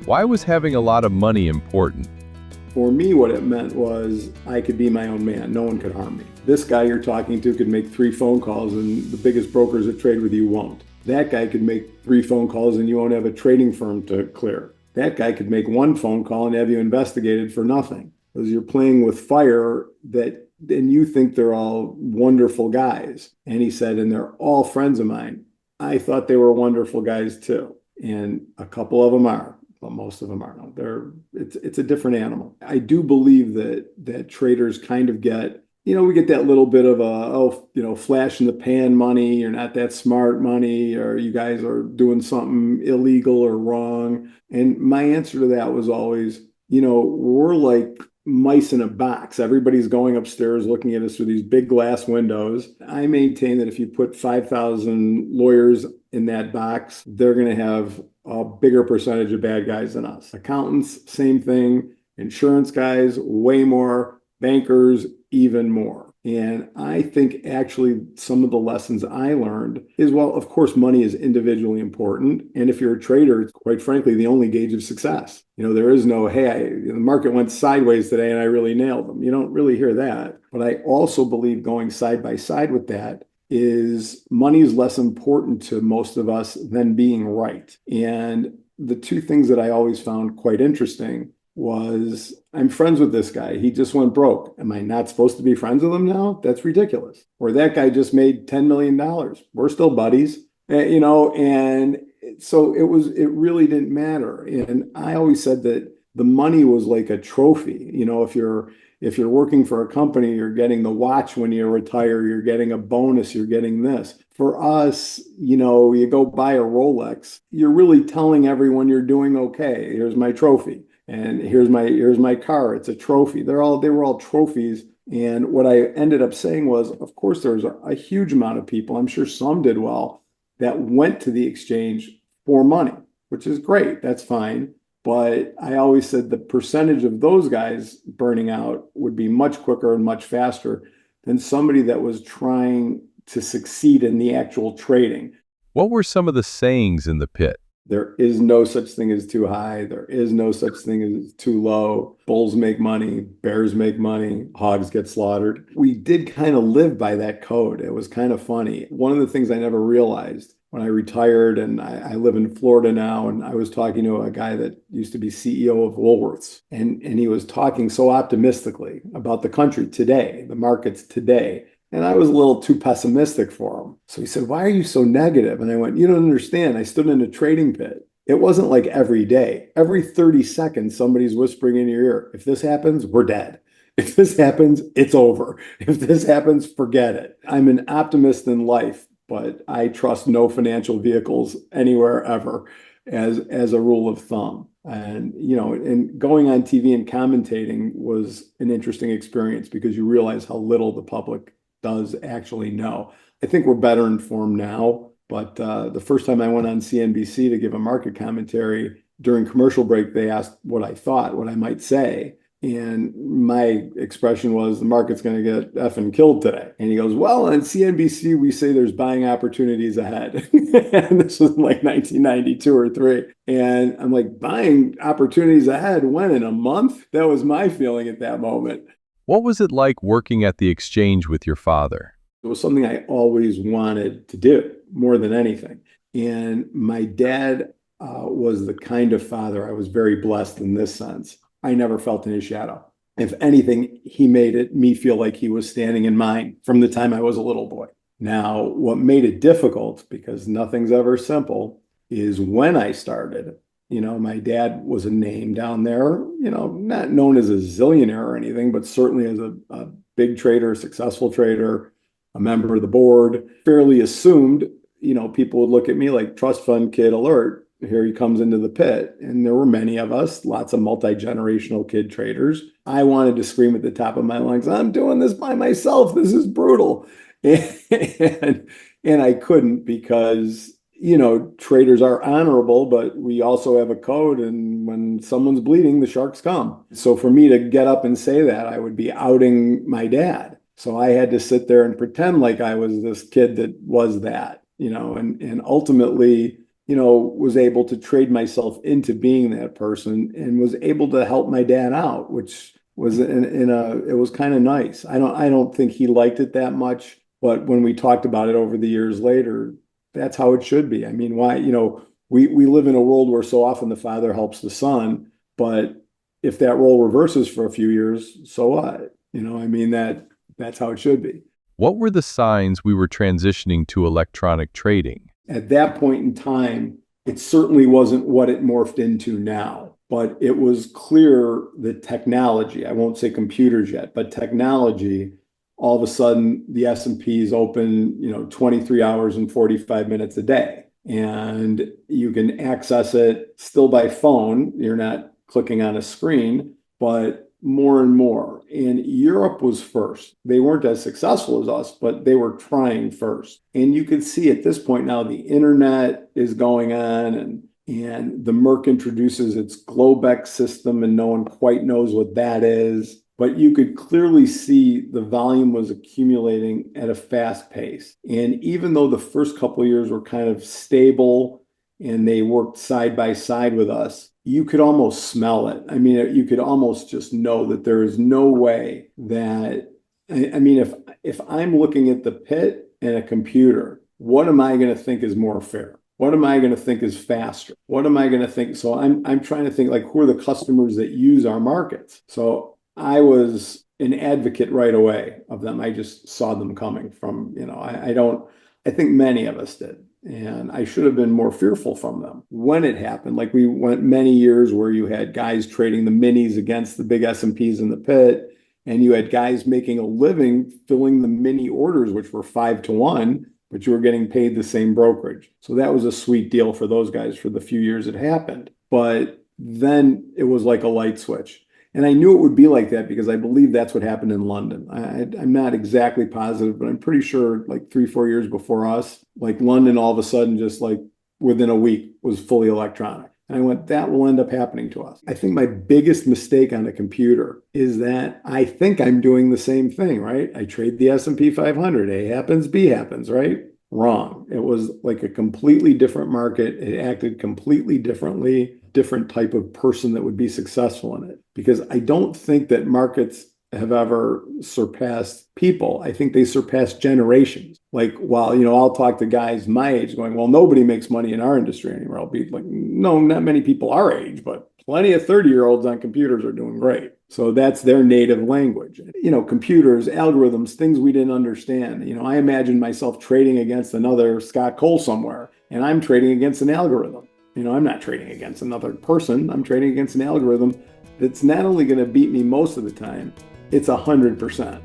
Why was having a lot of money important? For me, what it meant was I could be my own man. No one could harm me. This guy you're talking to could make 3 phone calls and the biggest brokers that trade with you won't. That guy could make 3 phone calls and you won't have a trading firm to clear. That guy could make 1 phone call and have you investigated for nothing. Because you're playing with fire and you think they're all wonderful guys. And he said, and they're all friends of mine. I thought they were wonderful guys too. And a couple of them are. Well, most of them aren't. It's a different animal. I do believe that traders kind of get, we get that little bit of flash in the pan money. You're not that smart money, or you guys are doing something illegal or wrong. And my answer to that was always, we're like mice in a box. Everybody's going upstairs looking at us through these big glass windows. I maintain that if you put 5,000 lawyers in that box, they're going to have a bigger percentage of bad guys than us. Accountants, same thing. Insurance guys, way more. Bankers, even more. And I think actually some of the lessons I learned is, well, of course, money is individually important. And if you're a trader, it's quite frankly the only gauge of success. There is no, hey, the market went sideways today and I really nailed them. You don't really hear that. But I also believe going side by side with that is money is less important to most of us than being right. And the two things that I always found quite interesting was I'm friends with this guy. He just went broke. Am I not supposed to be friends with him now? That's ridiculous. Or that guy just made $10 million. We're still buddies, and so it really didn't matter. And I always said that the money was like a trophy. If you're working for a company, you're getting the watch when you retire, you're getting a bonus, you're getting this. For us, you go buy a Rolex, you're really telling everyone you're doing okay. Here's my trophy. And here's my car. It's a trophy. They were all trophies. And what I ended up saying was, of course, there's a huge amount of people, I'm sure some did well, that went to the exchange for money, which is great. That's fine. But I always said the percentage of those guys burning out would be much quicker and much faster than somebody that was trying to succeed in the actual trading. What were some of the sayings in the pit? There is no such thing as too high. There is no such thing as too low. Bulls make money. Bears make money. Hogs get slaughtered. We did kind of live by that code. It was kind of funny. One of the things I never realized when I retired, and I live in Florida now, and I was talking to a guy that used to be CEO of Woolworths, and he was talking so optimistically about the country today, the markets today. And I was a little too pessimistic for him. So he said, why are you so negative? And I went, you don't understand. I stood in a trading pit. It wasn't like every day. Every 30 seconds, somebody's whispering in your ear, if this happens, we're dead. If this happens, it's over. If this happens, forget it. I'm an optimist in life, but I trust no financial vehicles anywhere ever as a rule of thumb. And, and going on TV and commentating was an interesting experience because you realize how little the public does actually know. I think we're better informed now, but the first time I went on CNBC to give a market commentary during commercial break, they asked what I thought, what I might say. And my expression was, the market's going to get effing killed today. And he goes, well, on CNBC, we say there's buying opportunities ahead. And this was like 1992 or 3. And I'm like, buying opportunities ahead? When, in a month? That was my feeling at that moment. What was it like working at the exchange with your father? It was something I always wanted to do more than anything. And my dad was the kind of father, I was very blessed in this sense. I never felt in his shadow. If anything, he made me feel like he was standing in mine from the time I was a little boy. Now, what made it difficult, because nothing's ever simple, is when I started. My dad was a name down there, not known as a zillionaire or anything, but certainly as a big trader, successful trader, a member of the board, fairly assumed, people would look at me like trust fund kid alert. Here he comes into the pit. And there were many of us, lots of multi-generational kid traders. I wanted to scream at the top of my lungs, I'm doing this by myself. This is brutal. And I couldn't because traders are honorable, but we also have a code. And when someone's bleeding, the sharks come. So for me to get up and say that, I would be outing my dad. So I had to sit there and pretend like I was this kid that was that, and ultimately, was able to trade myself into being that person and was able to help my dad out, which was it was kind of nice. I don't think he liked it that much, but when we talked about it over the years later, that's how it should be. I mean, why, we live in a world where so often the father helps the son, but if that role reverses for a few years, so what? I mean, that's how it should be. What were the signs we were transitioning to electronic trading? At that point in time, it certainly wasn't what it morphed into now, but it was clear that technology, I won't say computers yet, but technology, all of a sudden the S&P is open, 23 hours and 45 minutes a day. And you can access it still by phone. You're not clicking on a screen, but more and more. And Europe was first. They weren't as successful as us, but they were trying first. And you can see at this point now the internet is going on, and the Merc introduces its Globex system, and no one quite knows what that is. But you could clearly see the volume was accumulating at a fast pace. And even though the first couple of years were kind of stable and they worked side by side with us, you could almost smell it. I mean, you could almost just know that there is no way that, I mean, if I'm looking at the pit and a computer, what am I going to think is more fair? What am I going to think is faster? What am I going to think? So I'm trying to think, like, who are the customers that use our markets? So I was an advocate right away of them. I just saw them coming from, I think many of us did. And I should have been more fearful from them when it happened. Like, we went many years where you had guys trading the minis against the big S&Ps in the pit, and you had guys making a living filling the mini orders, which were 5-to-1, but you were getting paid the same brokerage. So that was a sweet deal for those guys for the few years it happened. But then it was like a light switch. And I knew it would be like that because I believe that's what happened in London. I'm not exactly positive, but I'm pretty sure like 3-4 years before us, like London all of a sudden, just like within a week, was fully electronic. And I went, that will end up happening to us. I think my biggest mistake on a computer is that I think I'm doing the same thing, right? I trade the S&P 500. A happens, B happens, right? Wrong. It was like a completely different market. It acted completely differently, different type of person that would be successful in it. Because I don't think that markets have ever surpassed people. I think they surpass generations. Like, while, I'll talk to guys my age going, well, nobody makes money in our industry anymore. I'll be like, no, not many people our age, but plenty of 30-year-olds on computers are doing great. So that's their native language. Computers, algorithms, things we didn't understand. I imagine myself trading against another Scott Kohl somewhere, and I'm trading against an algorithm. I'm not trading against another person. I'm trading against an algorithm that's not only going to beat me most of the time, it's 100%.